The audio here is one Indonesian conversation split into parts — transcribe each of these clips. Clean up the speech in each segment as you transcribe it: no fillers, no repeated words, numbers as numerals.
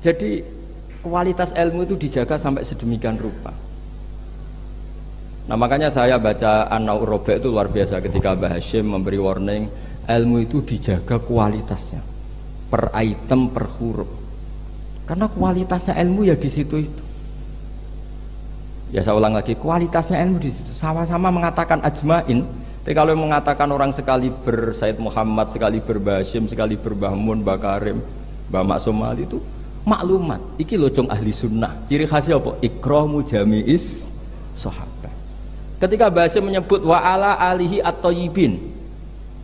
Jadi kualitas ilmu itu dijaga sampai sedemikian rupa. Nah makanya saya baca An-Naur Robe itu luar biasa ketika Mbah Hashim memberi warning, ilmu itu dijaga kualitasnya per item per huruf, karena kualitasnya ilmu ya di situ itu. Ya saya ulang lagi, kualitasnya ilmu di situ. Sama-sama mengatakan ajmain, tapi kalau mengatakan orang sekali ber Said Muhammad, sekali ber Mbah Hashim, sekali ber Mbah Mun, Mbah Karim, Mbah Maksum Ali itu maklumat. Iki locong ahli sunnah. Ciri khasnya apa? Ikramu jami'is sahabat. Ketika Mbah Hashim menyebut wa ala alihi at-thayyibin,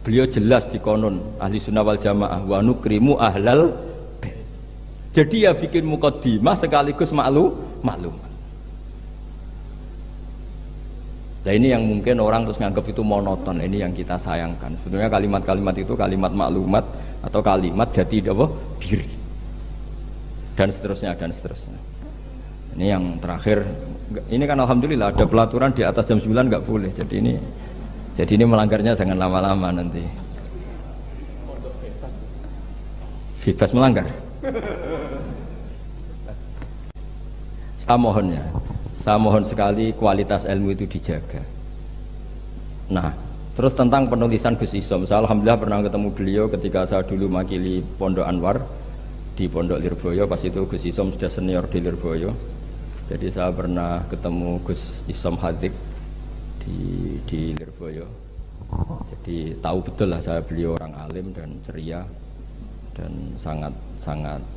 beliau jelas di konon ahli sunnah wal jamaah wa nukrimu ahlal bait. Jadi ya bikin muqaddimah sekaligus maklumat. Nah ini yang mungkin orang terus nganggap itu monoton. Ini yang kita sayangkan. Sebetulnya kalimat-kalimat itu kalimat maklumat atau kalimat jati diri dan seterusnya. Ini yang terakhir. Ini kan alhamdulillah ada pelaturan di atas jam 9 nggak boleh. Jadi ini melanggarnya jangan lama-lama nanti. Bebas melanggar. Saya mohon sekali kualitas ilmu itu dijaga. Nah, terus tentang penulisan Gus Isom, saya alhamdulillah pernah ketemu beliau ketika saya dulu makili Pondok Anwar di Pondok Lirboyo. Pas itu Gus Isom sudah senior di Lirboyo. Jadi saya pernah ketemu Gus Isom Hadik di Lirboyo. Jadi tahu betul lah beliau orang alim dan ceria dan sangat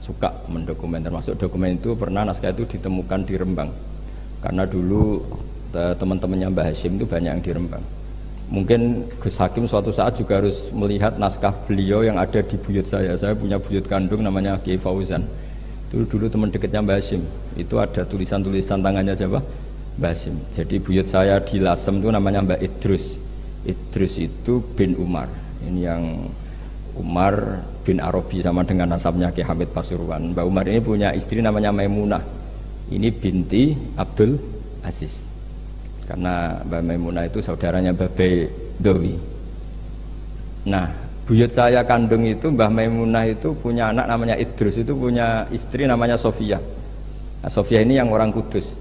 suka mendokumen. Termasuk dokumen itu pernah naskah itu ditemukan di Rembang. Karena dulu teman-temannya Mbah Hashim itu banyak yang di Rembang. Mungkin Gus Hakim suatu saat juga harus melihat naskah beliau yang ada di buyut saya. Saya punya buyut kandung namanya Kiai Fauzan. Dulu teman dekatnya Mbah Hashim. Itu ada tulisan-tulisan tangannya siapa? Mbah Hashim. Jadi buyut saya di Lasem itu namanya Mbah Idrus. Idrus itu bin Umar. Ini yang Umar bin Arabi sama dengan nasabnya Ki Hamid Pasuruan. Mbah Umar ini punya istri namanya Maimunah. Ini binti Abdul Aziz. Karena Mbah Maimunah itu saudaranya Mbah Baidowi. Nah, buyut saya kandung itu Mbah Maimunah itu punya anak namanya Idrus, itu punya istri namanya Sofia. Nah, Sofia ini yang orang Kudus.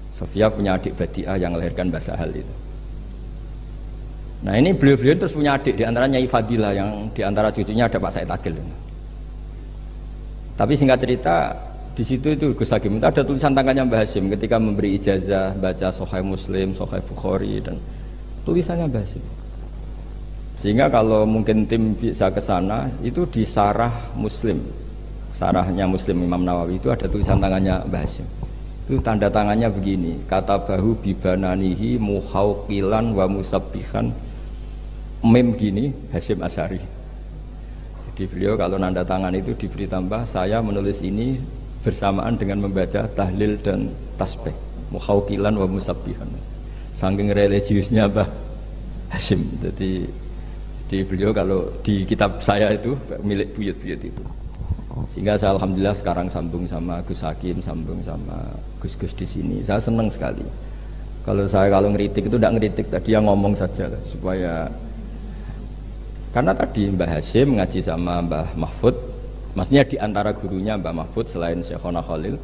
Sofia punya adik Badiah yang melahirkan Mbah Sahal itu. Nah ini beliau-beliau terus punya adik, diantaranya Nyai Fadilah, yang diantara cucunya ada Pak Said Akil. Tapi singkat cerita, di situ itu Gus Hakim itu ada tulisan tangannya Mbah Hashim ketika memberi ijazah baca Sahih Muslim, Sahih Bukhari, dan tulisannya Mbah Hashim. Sehingga kalau mungkin tim bisa ke sana, itu di Sarah Muslim, Sarahnya Muslim Imam Nawawi itu ada tulisan tangannya Mbah Hashim. Itu tanda tangannya begini, kata bahu bibananihi muhauqilan wa musabbihan, mem gini Hashim Asy'ari. Jadi beliau kalau nanda tangan itu diberi tambah, saya menulis ini bersamaan dengan membaca tahlil dan tasbih, muhauqilan wa musabbihan. Saking religiusnya Mbah Hashim. Jadi beliau kalau di kitab saya itu milik buyut-buyut itu. Sehingga saya alhamdulillah sekarang sambung sama Gus Hakim, sambung sama Gus-Gus di sini. Saya senang sekali. Kalau ngeritik itu tidak ngeritik, tadi yang ngomong saja lah, supaya karena tadi Mbah Hashim ngaji sama Mbah Mahfud, maksudnya di antara gurunya Mbah Mahfud selain Syekhona Khalil,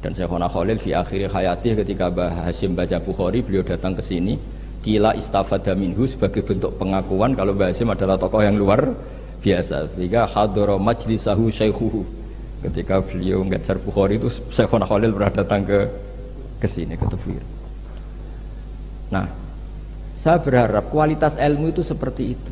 dan Syekhona Khalil fi akhir hayati ketika Mbah Hashim baca Bukhari, beliau datang ke sini, kila istafada minhu sebagai bentuk pengakuan kalau Mbah Hashim adalah tokoh yang luar biasa. Sehingga hadara majlisahu syaikhuhu, ketika beliau ngajar Bukhari itu Syekhona Khalil pernah datang ke sini, ke Tufir. Nah, saya berharap kualitas ilmu itu seperti itu.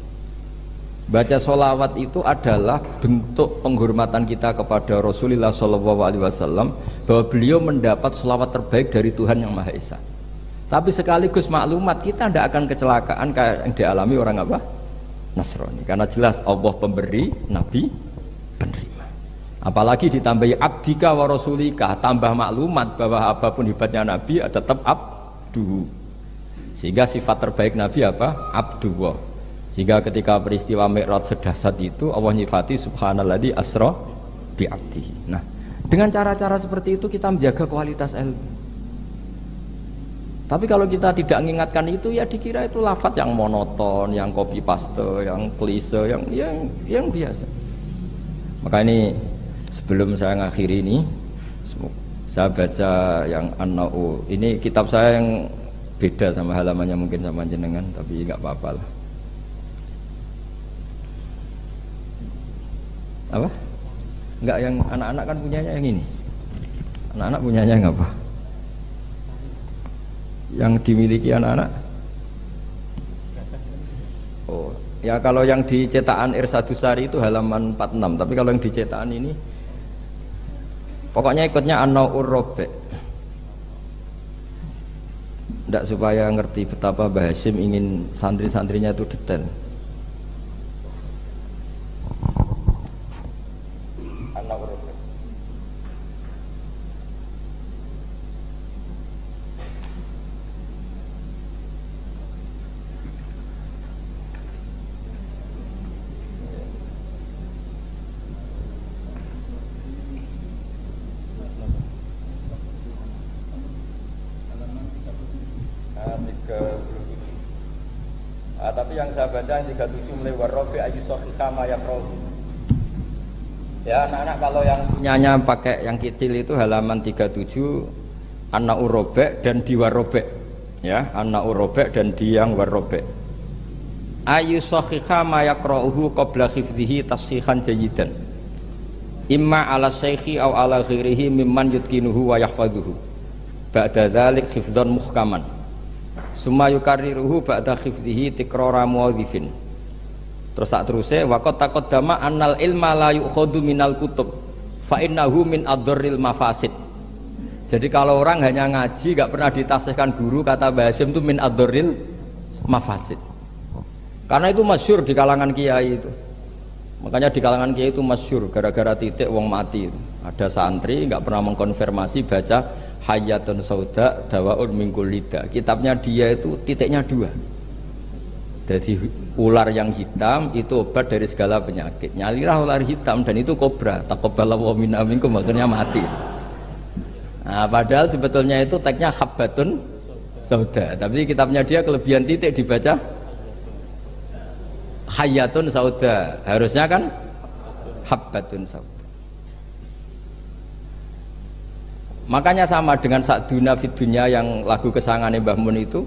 Baca sholawat itu adalah bentuk penghormatan kita kepada Rasulullah SAW, bahwa beliau mendapat sholawat terbaik dari Tuhan yang Maha Esa. Tapi sekaligus maklumat, kita tidak akan kecelakaan kayak yang dialami orang apa? Nasrani. Karena jelas Allah pemberi, Nabi penerima. Apalagi ditambahi abdika wa rasulika, tambah maklumat bahwa apapun hebatnya Nabi tetap abdu. Sehingga sifat terbaik Nabi apa? Abdullah. Sehingga ketika peristiwa Mi'raj sedahsyat itu Allah nyifati subhanalladzi asra bi abdihi. Nah, dengan cara-cara seperti itu kita menjaga kualitas ilmu. Tapi kalau kita tidak mengingatkan itu, ya dikira itu lafaz yang monoton, yang copy paste, yang klise, yang biasa. Maka ini Sebelum saya ngakhiri ini, saya baca yang An-Na'u. Ini kitab saya yang beda sama halamannya mungkin sama jenengan, tapi nggak apa-apa lah. Apa? Enggak, yang anak-anak kan punyanya yang ini. Anak-anak punyanya yang apa? Yang dimiliki anak-anak? Oh, ya kalau yang di cetakan Irsadusari itu halaman 46, tapi kalau yang di cetakan ini pokoknya ikutnya An-Na'ur Rabi'. Tidak, supaya ngerti betapa Mbah Hasyim ingin santri-santrinya itu detail. An-Na'ur Rabi'. Tapi yang saya baca yang 37 mulai warrobi ayu sohika mayakrohu. Ya anak-anak, kalau yang punyanya pakai yang kecil itu halaman 37 An-Na'ur Rabi' dan di warrobi, ya An-Na'ur Rabi' dan di yang warrobi. Ayu sohika mayakrohu qabla khifdihi tashihan jayidan imma ala syekhi aw ala ghirihi mimman yutkinuhu wa yahfaduhu ba'da dhalik khifdan muhkaman summa yukarriruhu ba'da khifdihi tikrara muwadhifin. Terus sak teruse waqad taqaddama annal ilma la yu'khadhu minal kutub fa innahu min adharril mafasid. Jadi kalau orang hanya ngaji gak pernah ditasihkan guru, kata Mbah Hasyim itu min adharril mafasid. Karena itu masyhur di kalangan kiai itu. Makanya di kalangan kiai itu masyhur gara-gara titik wong mati itu. Ada santri gak pernah mengkonfirmasi baca Hayatun Sauda Dawaun Mingkul Lida. Kitabnya dia itu titiknya 2. Jadi ular yang hitam itu obat dari segala penyakit. Nyalilah ular hitam dan itu kobra. Taqabbalallahu minna minkum, maksudnya mati. Nah, padahal sebetulnya itu teksnya Habbatun Sauda. Tapi kitabnya dia kelebihan titik dibaca Hayatun Sauda. Harusnya kan Habbatun Sauda. Makanya sama dengan Sa'duna fid dunya yang lagu kesayangannya Mbah Mun itu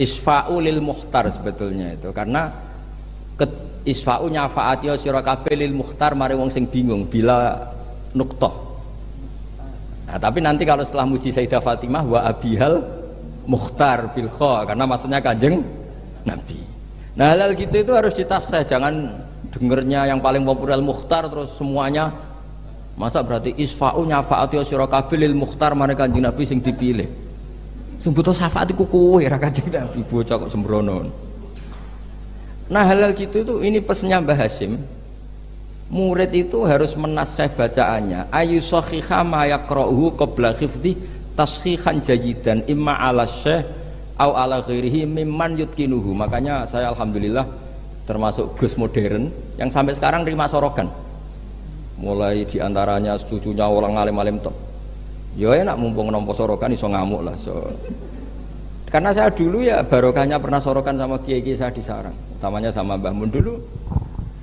isfa'u lil mukhtar sebetulnya itu, karena isfa'u nyafaati sira kabeh lil mukhtar mari wong sing bingung bila nuktah. Nah, tapi nanti kalau setelah muji Sayyidah Fatimah wa abihal mukhtar bil kha, karena maksudnya Kanjeng Nabi. Nah, hal gitu itu harus ditasih, jangan dengernya yang paling populer mukhtar terus semuanya. Masa berarti isfa'u nyafaati sira kabeh lil mukhtar mari Kanjeng Nabi sing dipilih. Sing butuh syafaat iku kowe ra Kanjeng Nabi, bocah kok sembrono. Nah, hal gitu itu ini pesannya Mbah Hasyim. Murid itu harus menaskah bacaannya. Ayu sahiha ma yaqra'uhu qabla khifdhi tashihan jayidan imma ala syekh au ala ghairihi mimman yutkinuhu. Makanya saya alhamdulillah termasuk Gus modern yang sampai sekarang terima sorokan. Mulai diantaranya cucunya orang alim-alim top. Ya enak mumpung nompo sorokan iso ngamuk lah. Karena saya dulu ya barokahnya pernah sorokan sama kiai-kiai saya di sarang, utamanya sama Mbah Mun dulu.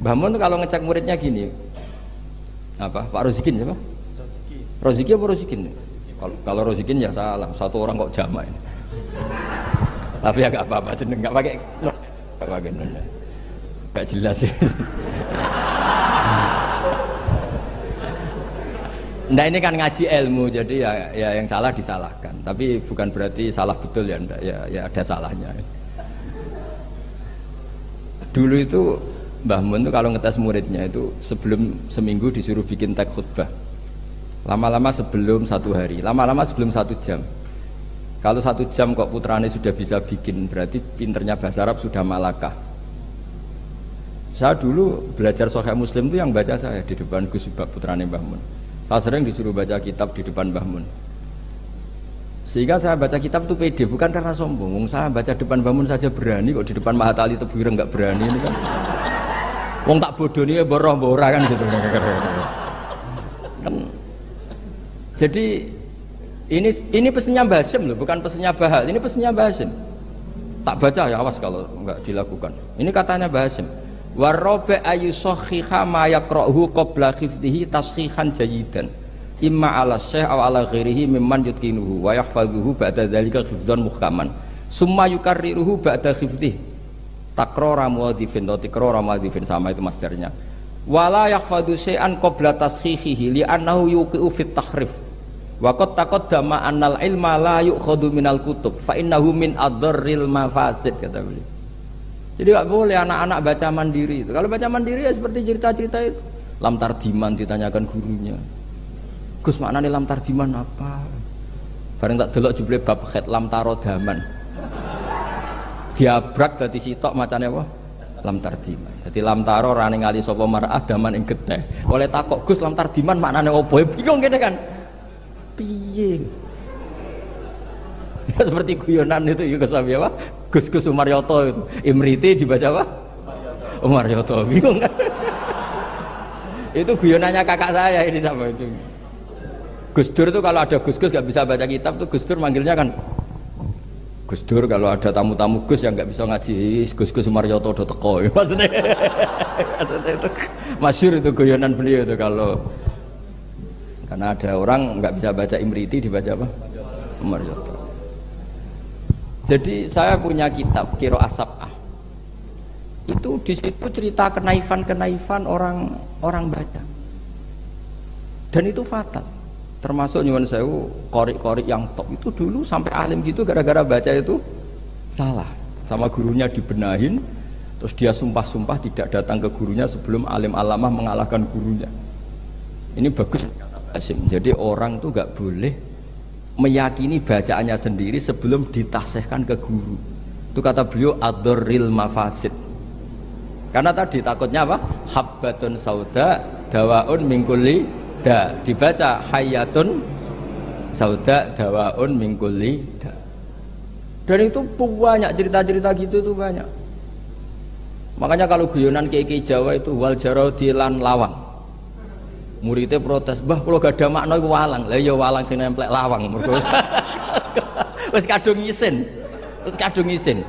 Mbah Mun kalau ngecek muridnya gini, apa Pak Rozikin siapa? Roziki apa Rozikin? Kalau Rozikin ya salah, satu orang kok jamaah ini. Tapi agak apa-apa jeneng, nggak pakai nggak jelas sih. Nah ini kan ngaji ilmu, jadi ya yang salah disalahkan. Tapi bukan berarti salah betul ya, enggak, ya ada salahnya. Dulu itu Mbah Mun itu kalau ngetes muridnya itu sebelum seminggu disuruh bikin teks khutbah. Lama-lama sebelum 1 hari, lama-lama sebelum 1 jam. Kalau 1 jam kok putrane sudah bisa bikin, berarti pinternya bahasa Arab sudah malakah. Saya dulu belajar Sahih Muslim itu yang baca saya di depan Gus Subak putrane Mbah Mun. Saya sering disuruh baca kitab di depan Mbah Mun. Sehingga saya baca kitab itu pede, bukan karena sombong. Saya baca depan Mbah Mun saja berani, kok di depan Mahatali Tebuireng nggak berani ini kan. Wong tak bodoh nih boroh-boroh kan gitu. Kan. Jadi ini pesannya Mbah Hasyim loh, bukan pesannya Bahal. Ini pesannya Mbah Hasyim. Tak baca ya awas kalau nggak dilakukan. Ini katanya Mbah Hasyim. Warabi ayu sahhiha ma yaqra'uhu qabla khifdihi tashihan jayidan. Imma ala syekh aw ala ghairihi mimman yutqinuhu wa yahfazuhu ba'da dzalika hifdzan muhkaman. Summa yukarriruhu ba'da khifdih. Takrara muadzifin atau tikrara muadzifin sama itu masternya. Wala yahfadzu syai'an qabla tashihihi li'annahu yuqi'u fit tahrif. Wa qad taqaddama annal ilma la yu'khadhu minal kutub fa innahu min adharril mafasid kata beliau. Jadi enggak boleh anak-anak baca mandiri itu. Kalau baca mandiri ya seperti cerita-cerita itu. Lam tardiman ditanyakan gurunya. Gus maknane lam tardiman apa? Bareng tak delok jebule bab khat lam tarodaman. Diabrak dadi sitok macane apa? Lam tardiman. Jadi lam taro rane ngali sapa mar'ah daman ing getih. Oleh takok Gus lam tardiman maknane apa? Bingung kene kan. Piye? Ya, seperti guyonan itu ya Gus apa? Gus Sumaryoto itu. Imriti dibaca apa? Umaryoto. Bingung kan? Itu guyonannya kakak saya ini sama itu. Gus Dur itu kalau ada Gus gak bisa baca kitab tuh Gus Dur manggilnya kan Gus Dur. Kalau ada tamu-tamu Gus yang nggak bisa ngaji Gus Sumaryoto do teko maksudnya itu masyhur itu guyonan beliau itu kalau karena ada orang nggak bisa baca Imriti dibaca apa? Sumaryoto. Jadi saya punya kitab Qiraah Sab'ah. Itu di situ cerita kenaifan orang baca. Dan itu fatal. Termasuk nyuwun sewu qori yang top itu dulu sampai alim gitu gara-gara baca itu salah. Sama gurunya dibenahin, terus dia sumpah-sumpah tidak datang ke gurunya sebelum alim alamah mengalahkan gurunya. Ini bagus. Jadi orang tuh gak boleh meyakini bacaannya sendiri sebelum ditasihkan ke guru. Itu kata beliau ad-darril mafasid. Karena tadi takutnya apa? Habbatun sauda dawaun min kulli da. Dibaca hayatun sauda dawaun min kulli da. Dan itu banyak cerita-cerita gitu tuh banyak. Makanya kalau guyonan kiai Jawa itu wal jarodi lan lawang. Muridnya protes, "Mbah kula gak ada makna iku walang." Lah ya walang sing nemplek lawang mergo wis kadung isin. Terus kadung isin.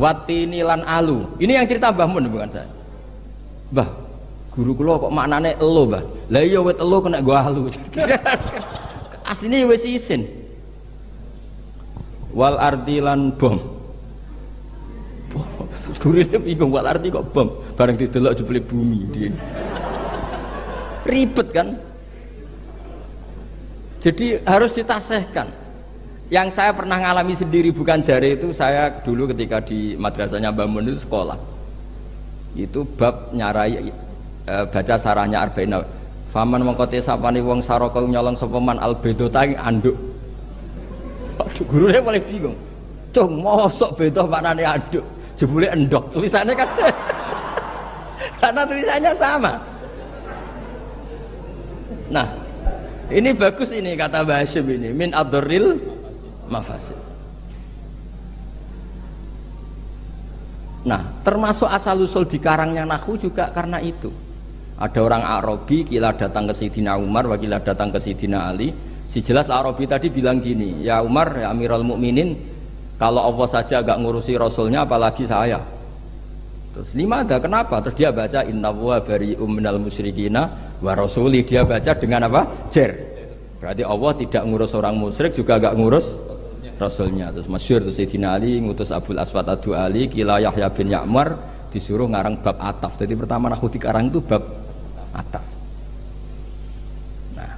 Watini lan alu. Ini yang cerita Mbah Mun bukan saya. Mbah, guru kula kok maknane elo, Mbah. Lah iya wit elo kena go alu. Asline wis isin. Wal ardi lan bom. Gurine bingung wal ardi kok bom. Bareng didelok jebule bumi dia. Ribet kan? Jadi harus ditasihkan. Yang saya pernah ngalami sendiri bukan jari itu, saya dulu ketika di madrasahnya Mbah Mun itu sekolah. Itu bab nyarai baca sarahnya Arba'in. Faman mengkote sapane wong saraka nyolong sapa man albedota ing anduk. Aduh gurune paling bingung. Cung mosok beda maknane anduk. Jebule endok tulisannya kan. Karena tulisannya sama. Nah, ini bagus ini kata Mbah Hasyim ini min ad-darril mafasid. Nah, termasuk asal usul di karangnya nahwu juga karena itu. Ada orang Arabi kila datang ke Sayyidina Umar, wakila datang ke Sayyidina Ali. Si jelas Arabi tadi bilang gini, "Ya Umar, ya Amirul Mukminin, kalau Allah saja agak ngurusi Rasulnya apalagi saya." Terus limada kenapa? Terus dia baca innallaha bari'um minal musyrikina wa rasuli. Dia baca dengan apa? Jer. Berarti Allah tidak ngurus orang musyrik juga agak ngurus Rasulnya. Terus masyhur tuh Sayyidina Ali ngutus Abul Aswad Ad-Du'ali kila Yahya bin Ya'mar disuruh ngarang bab ataf. Jadi pertama nahwu dikarang itu bab ataf. Nah,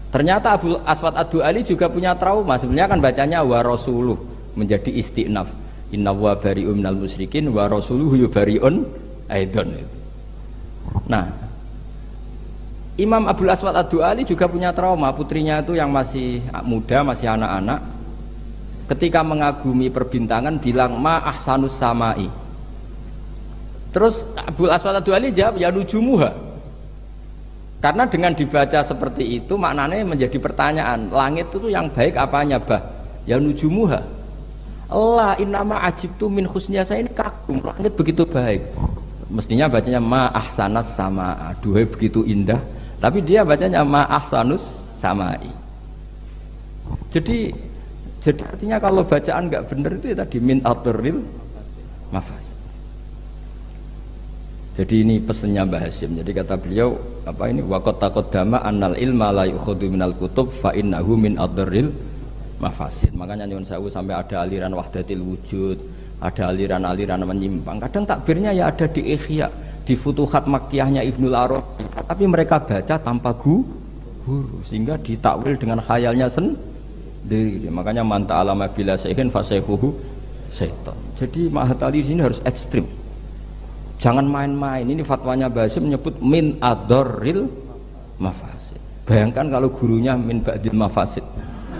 ternyata Abul Aswad Ad-Du'ali juga punya trauma. Sebenarnya kan bacanya wa rasuluh menjadi isti'naf. Inna wa bari'un minal musyrikin wa rasuluhu yubari'un aidon. Nah, Imam Abul Aswad Ad-Du'ali juga punya trauma. Putrinya itu yang masih muda, masih anak-anak, ketika mengagumi perbintangan bilang ma ahsanus samai. Terus Abul Aswad Ad-Du'ali jawab ya nujumuha. Karena dengan dibaca seperti itu maknanya menjadi pertanyaan, langit itu yang baik apanya, Bah? Ya nujumuha. Allah innama ajibtu min husniya, saya ini kagum langit begitu baik. Mestinya bacanya ma ahsanas sama, duhai begitu indah, tapi dia bacanya ma ahsanus samai. Jadi artinya kalau bacaan nggak benar itu ya tadi min ad-darril mafas. Jadi ini pesennya Mbah Hasyim. Jadi kata beliau apa ini waqat taqaddama annal ilma la yukhadhu minal kutub fa innahu min ad-darril mafasid. Makanya nyuwun sewu sampai ada aliran wahdatil wujud, ada aliran-aliran menyimpang. Kadang takbirnya ya ada di Ihya, di Futuhat Makkiyahnya Ibnul Arabi. Tapi mereka baca tanpa guru sehingga ditakwil dengan khayalnya sendiri. Makanya man ta'alama bila syai'in fa syai'uhu syaitan. Jadi Mahatali sini harus ekstrim. Jangan main-main. Ini fatwanya Mbah Hasyim menyebut min ad-darril mafasid. Bayangkan kalau gurunya min ba'dil mafasid.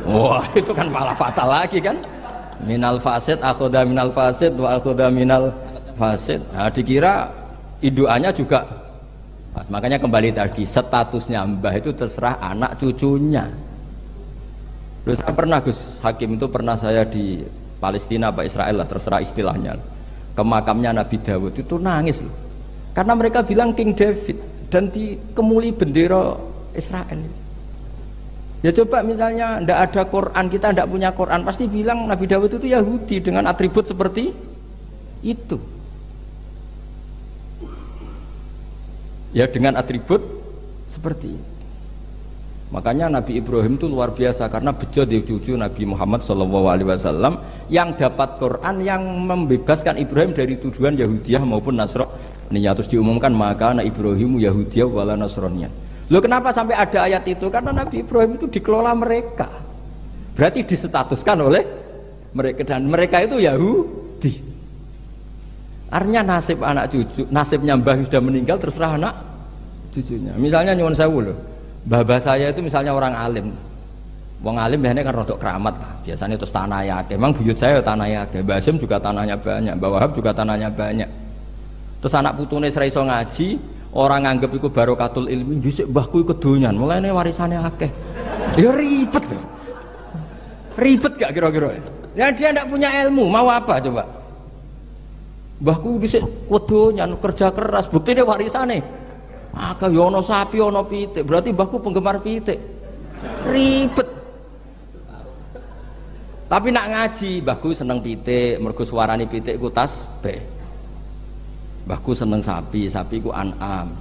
Wah, itu kan malah fatal lagi kan? Minal fasid akhudha minal fasid wa akhudha minal fasid. Nah, dikira induannya juga pas. Makanya kembali tadi statusnya Mbah itu terserah anak cucunya. Terus saya pernah Gus Hakim itu pernah saya di Palestina apa Israel lah terserah istilahnya. Ke makamnya Nabi Dawud itu nangis loh. Karena mereka bilang King David dan dikemuli bendera Israel. Ya coba misalnya ndak ada Quran, kita ndak punya Quran, pasti bilang Nabi Dawud itu Yahudi dengan atribut seperti itu. Ya dengan atribut seperti itu. Makanya Nabi Ibrahim itu luar biasa karena bejo di cucu Nabi Muhammad SAW yang dapat Quran yang membebaskan Ibrahim dari tujuan Yahudiyah maupun Nasraniyah. Terus diumumkan maka anak Ibrahim Yahudiyah wala Nasraniyah. Loh kenapa sampai ada ayat itu? Karena Nabi Ibrahim itu dikelola mereka. Berarti disetatuskan oleh mereka dan mereka itu Yahudi. Artinya nasib anak cucu, nasibnya Mbah sudah meninggal terserah anak cucunya. Misalnya nyuwun sewu loh. Mbah saya itu misalnya orang alim. Wong alim biasanya kan rodok keramat lah. Biasanya terus tanah ya. Memang buyut saya tanah ya. Mbah Hasyim juga tanahnya banyak. Mbah Wahab juga tanahnya banyak. Terus anak putune ora iso ngaji, orang nganggep iku barokatul ilmi, dhisik mbahku iku kedonyan. Mulane warisane akeh. Ya ribet loh. Ribet gak kira-kira? Ya dia ndak punya ilmu, mau apa coba? Mbahku dhisik kedonyan, kerja keras, buktine warisane maka yono sapi yono pitik, berarti mbahku penggemar pitik. Ribet. Tapi nak ngaji, mbahku seneng pitik, mergo suarane pitik ku tasbih. Mbahku seneng sapi, sapi ku an'am.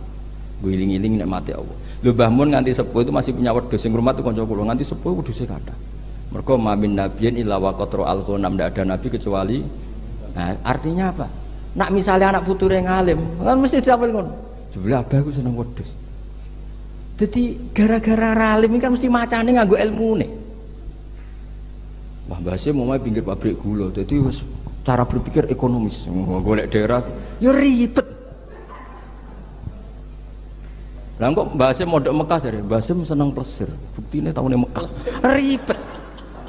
Guling-giling nek mati Allah. Lho Mbah Mun nganti sepuh itu masih punya wedhus sing rumah tuh kanca kula, nganti sepuh wedhuse kathah. Mergo mamin nabiyyin illa wa qatra al-ghanam, ndak ada nabi kecuali. Nah, artinya apa? Nak misalnya anak puture ngalim, kan mesti ditampil ngono. Sebelah abah aku seneng wedhus. Jadi gara-gara ralim ini kan mesti macane nganggo ilmune. Wah, Mbah Hasyim mau pinggir pabrik gula. Jadi cara berpikir ekonomis. Golek daerah ya ribet. Lah kok Mbah Hasyim mondok Mekah jare. Mbah Hasyim seneng plesir. Buktine taune Mekah. Ribet.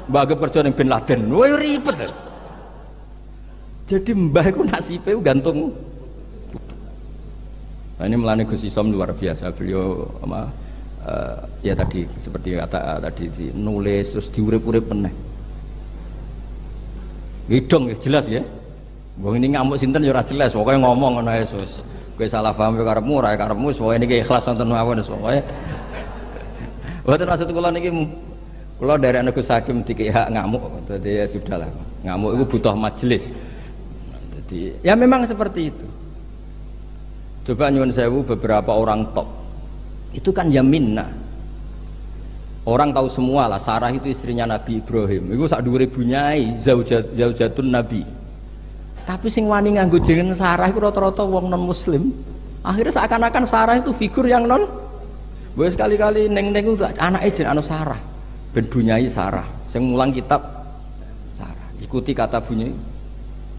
Mbah kerja ning Bin Laden. Wah ribet. Jadi mbah iku nasibe gantung. Nah, ini melani Gus Isom luar biasa. Beliau ya tadi seperti kata tadi nulis terus diurip-urip meneh. Hidung ya jelas ya. Wong ini ngamuk sinten ya ora jelas, pokoke ngomong ngono ae sus. Kowe salah paham karepmu ora karepmu, pokoke niki ikhlas wonten mawon pokoke. Mboten maksud kula niki kula dari anak Gus Hakim dikek hak ngamuk, dadi ya sudahlah. Ngamuk itu butuh majelis. Jadi ya memang seperti itu. Coba nyuwun sewu beberapa orang top itu kan yaminna. Orang tahu semua lah Sarah itu istrinya Nabi Ibrahim. Itu sak dhuwure bunyai zaujatun Nabi. Tapi sing wani nganggo jeneng Sarah itu rata-rata wong non muslim. Akhirnya seakan-akan Sarah itu figur yang non. Wes sekali-kali neng-neng itu anake jeneng Sarah. Ben bunyai Sarah. Sing mulang kitab Sarah. Ikuti kata bunyai.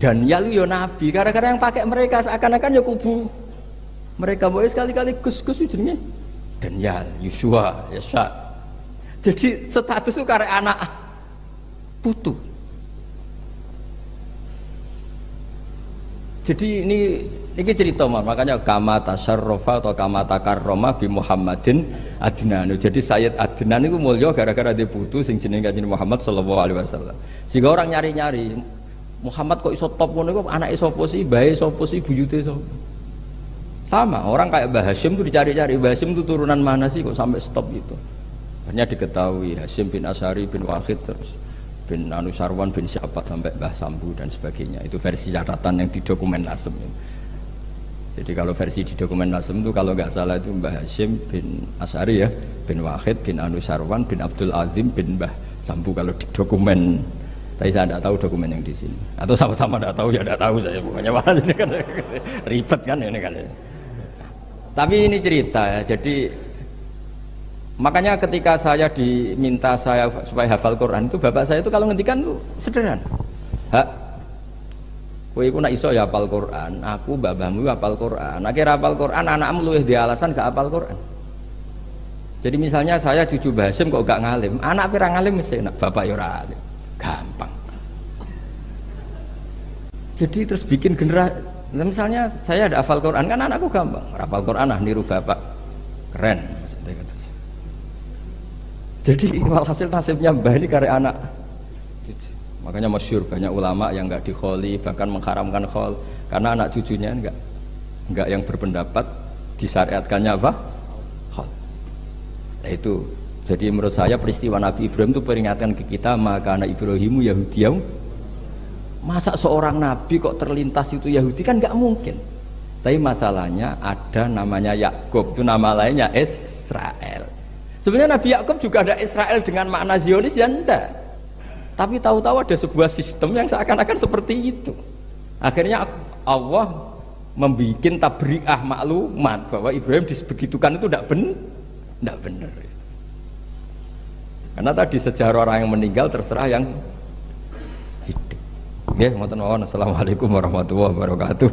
Dan ya lu yo Nabi. Gara-gara yang pakai mereka seakan-akan ya kubu mereka boleh sekali-kali Gus jenenge Daniel, Yusua, Yesa. Jadi status itu karek anak putu. Jadi ini cerita makanya kama tasyarrafa atau kama takarrama bi Muhammadin Adnan. Jadi Sayyid Adnan itu mulya gara-gara dia putu sing jenenge Kanjeng Muhammad sallallahu alaihi wasallam. Sehingga orang nyari-nyari Muhammad kok iso top ngono iku anake sapa sih, bae sapa sih, buyute sapa. Sama orang kayak Mbah Hasyim itu dicari-cari, Mbah Hasyim itu turunan mana sih kok sampai stop gitu. Akhirnya diketahui Hasyim bin Asyari bin Wahid terus bin Anusarwan bin Syabat sampai Mbah Sambu dan sebagainya. Itu versi catatan yang di dokumen Nasem. Jadi kalau versi di dokumen Nasem itu kalau nggak salah itu Mbah Hashim bin Asy'ari ya, bin Wahid bin Anu Syarwan bin Abdul Azim bin Mbah Sambu kalau di dokumen. Tapi saya tidak tahu dokumen yang di sini. Atau sama-sama tidak tahu ya tidak tahu saya pokoknya malah ini kan ribet kan ini kan. Tapi ini cerita ya. Jadi makanya ketika saya diminta saya supaya hafal Quran itu bapak saya itu kalau ngendikan itu sederhana. Hak kowe iku nak iso ya hafal Quran, aku mbahmu hafal Quran. Akhirnya hafal Quran, anakmu luwih di alasan gak hafal Quran. Jadi misalnya saya cucu Mbah Hasyim kok gak ngalim, anak pirang ngalim mesti nak bapak ya ora alim. Gampang. Jadi terus bikin generasi, misalnya saya ada hafal Quran kan anakku gampang, hafal Quran niru bapak. Keren maksudnya gitu. Jadi walhasil nasibnya Mbah ini karya anak. Makanya masyhur banyak ulama yang enggak dikholi bahkan mengharamkan khol karena anak cucunya enggak yang berpendapat disyariatkannya apa? Khol. Nah itu. Jadi menurut saya peristiwa Nabi Ibrahim itu peringatkan ke kita maka anak Ibrahimu Yahudiyah. Masa seorang nabi kok terlintas itu Yahudi kan enggak mungkin. Tapi masalahnya ada namanya Yakub, itu nama lainnya Israel. Sebenarnya Nabi Yakub juga ada Israel dengan makna Zionis ya enggak. Tapi tahu-tahu ada sebuah sistem yang seakan-akan seperti itu. Akhirnya Allah membuat tabri'ah maklumat bahwa Ibrahim disebegitukan itu tidak benar. Karena tadi sejarah orang yang meninggal terserah yang hidup. Ya, ngoten mawon. Assalamualaikum warahmatullahi wabarakatuh.